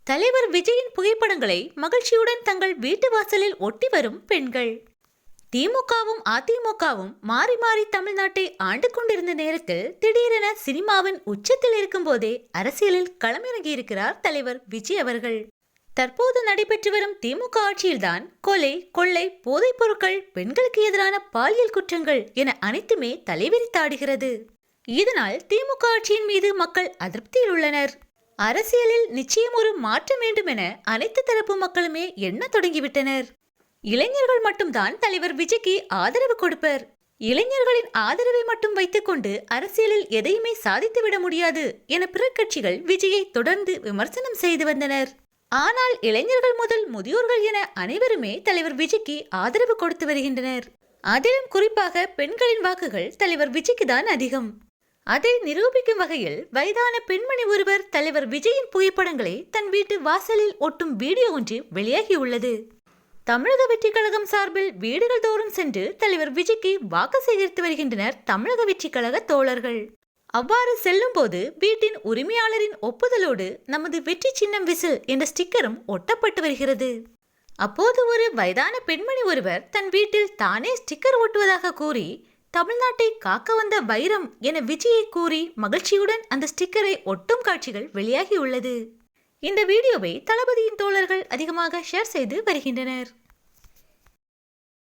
தலைவர் விஜயின் புகைப்படங்களை மகிழ்ச்சியுடன் தங்கள் வீட்டு வாசலில் ஒட்டி வரும் பெண்கள். திமுகவும் அதிமுகவும் மாறி மாறி தமிழ்நாட்டை ஆண்டு கொண்டிருந்த நேரத்தில் திடீரென சினிமாவின் உச்சத்தில் இருக்கும் போதே அரசியலில் களமிறங்கியிருக்கிறார் தலைவர் விஜய் அவர்கள். தற்போது நடைபெற்று வரும் திமுக ஆட்சியில்தான் கொலை, கொள்ளை, போதைப் பொருட்கள், பெண்களுக்கு எதிரான பாலியல் குற்றங்கள் என அனைத்துமே தலைவிரித்தாடுகிறது. இதனால் திமுக ஆட்சியின் மீது மக்கள் அதிருப்தியில் உள்ளனர். அரசியலில் நிச்சயம் ஒரு மாற்றம் வேண்டும் என அனைத்து தரப்பு மக்களுமே எண்ண தொடங்கிவிட்டனர். இளைஞர்கள் மட்டும்தான் தலைவர் விஜய்க்கு ஆதரவு கொடுப்பர். இளைஞர்களின் ஆதரவை மட்டும் வைத்துக் கொண்டு அரசியலில் எதையுமே சாதித்துவிட முடியாது என பிற கட்சிகள் விஜயை தொடர்ந்து விமர்சனம் செய்து வந்தனர். ஆனால் இளைஞர்கள் முதல் முதியோர்கள் என அனைவருமே தலைவர் விஜய்க்கு ஆதரவு கொடுத்து வருகின்றனர். அதிலும் குறிப்பாக பெண்களின் வாக்குகள் தலைவர் விஜய்க்கு தான் அதிகம். அதை நிரூபிக்கும் வகையில் வயதான பெண்மணி ஒருவர் தலைவர் விஜயின் புகைப்படங்களை தன் வீட்டு வாசலில் ஒட்டும் வீடியோ ஒன்று வெளியாகியுள்ளது. தமிழக வெற்றி கழகம் சார்பில் வீடுகள் தோறும் சென்று தலைவர் விஜய்க்கு வாக்கு சேகரித்து வருகின்றனர் தமிழக வெற்றி கழக தோழர்கள். அவ்வாறு செல்லும் போது வீட்டின் உரிமையாளரின் ஒப்புதலோடு நமது வெற்றி சின்னம் விசில் என்ற ஸ்டிக்கரும் ஒட்டப்பட்டு வருகிறது. அப்போது ஒரு வயதான பெண்மணி ஒருவர் தன் வீட்டில் தானே ஸ்டிக்கர் ஒட்டுவதாக கூறி தமிழ்நாட்டை காக்க வந்த வைரம் என விஜயை கூறி மகிழ்ச்சியுடன் அந்த ஸ்டிக்கரை ஒட்டும் காட்சிகள் வெளியாகியுள்ளது. இந்த வீடியோவை தளபதியின் தோழர்கள் அதிகமாக ஷேர் செய்து வருகின்றனர்.